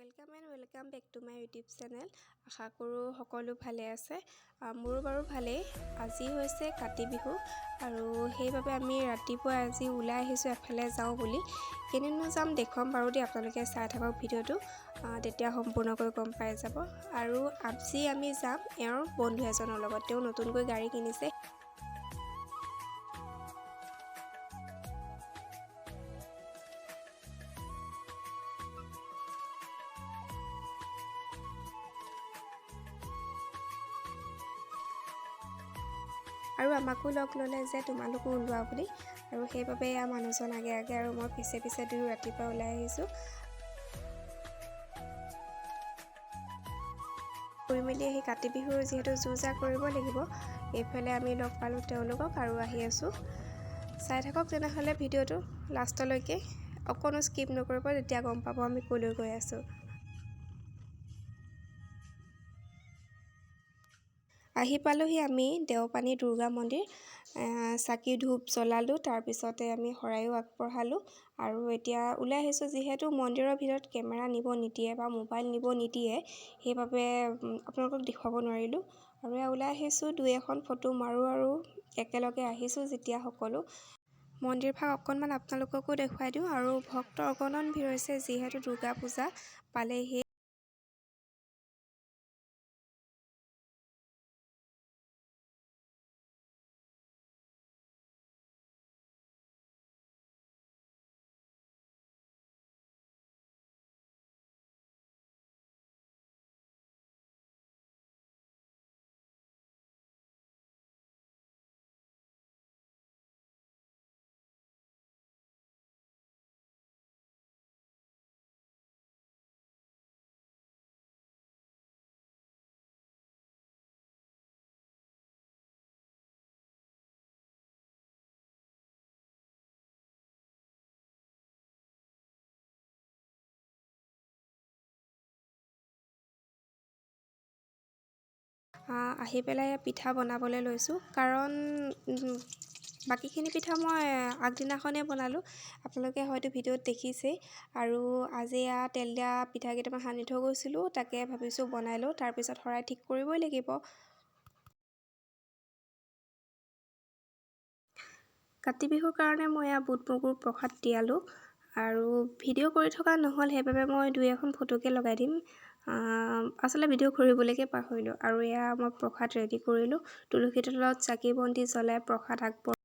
Welcome back to my YouTube channel. আশা কৰোঁ সকলো ভালে আছে। মোৰো বাৰু ভালেই। আজি হৈছে কাতি বিহু আৰু সেইবাবে আমি ৰাতিপুৱা আজি ওলাই আহিছোঁ এফালে যাওঁ বুলি। কেনিনো যাম দেখুৱাম বাৰু দেই, আপোনালোকে চাই থাকক ভিডিঅ'টো, তেতিয়া সম্পূৰ্ণকৈ গম পাই যাব। আৰু আজি আমি যাম এওঁৰ বন্ধু এজনৰ লগত। তেওঁ নতুনকৈ গাড়ী কিনিছে। আৰু আমাকো লগ ল'লে যে তোমালোকো ওলোৱা বুলি, আৰু সেইবাবে এয়া মানুহজন আগে আগে আৰু মই পিছে পিছে দুয়ো ৰাতিপুৱা ওলাই আহিছোঁ। ফুৰি মেলি আহি কাতি বিহুৰ যিহেতু যো-জা কৰিব লাগিব, এইফালে আমি লগ পালোঁ তেওঁলোকক আৰু আহি আছোঁ। চাই থাকক তেনেহ'লে ভিডিঅ'টো লাষ্টলৈকে, অকণো স্কিপ নকৰিব, তেতিয়া গম পাব আমি ক'লৈ গৈ আছোঁ। আহি পালোঁহি আমি দেওপানী দুৰ্গা মন্দিৰ। চাকি ধূপ জ্বলালোঁ, তাৰপিছতে আমি শৰায়ো আগবঢ়ালোঁ আৰু এতিয়া ওলাই আহিছোঁ। যিহেতু মন্দিৰৰ ভিতৰত কেমেৰা নিব নিদিয়ে বা মোবাইল নিব নিদিয়ে, সেইবাবে আপোনালোকক দেখুৱাব নোৱাৰিলোঁ। আৰু এয়া ওলাই আহিছোঁ, দুই এখন ফটো মাৰোঁ আৰু একেলগে আহিছোঁ যেতিয়া সকলো। মন্দিৰভাগ অকণমান আপোনালোককো দেখুৱাই দিওঁ। আৰু ভক্তৰ অগণন ভিৰ হৈছে, যিহেতু দুৰ্গা পূজা পালেহি। আহি পেলাই পিঠা বনাবলৈ লৈছোঁ, কাৰণ বাকীখিনি পিঠা মই আগদিনাখনেই বনালোঁ, আপোনালোকে হয়তো ভিডিঅ'ত দেখিছেই। আৰু আজি এয়া তেল দিয়া পিঠা কেইটামান সানি থৈ গৈছিলোঁ, তাকে ভাবিছোঁ বনাই লওঁ, তাৰপিছত শৰাই ঠিক কৰিবই লাগিব। কাতি বিহুৰ কাৰণে মই এয়া বুট মগুৰ প্ৰসাদ তিয়ালোঁ আৰু ভিডিঅ' কৰি থকা নহ'ল, সেইবাবে মই দুই এখন ফটোকে লগাই দিম। আচলতে ভিডিঅ' কৰিবলৈকে পাহৰিলোঁ। আৰু এয়া মই প্ৰসাদ ৰেডি কৰিলোঁ, তুলসী তলত চাকি বন্তি জ্বলাই প্ৰসাদ আগবঢ়াই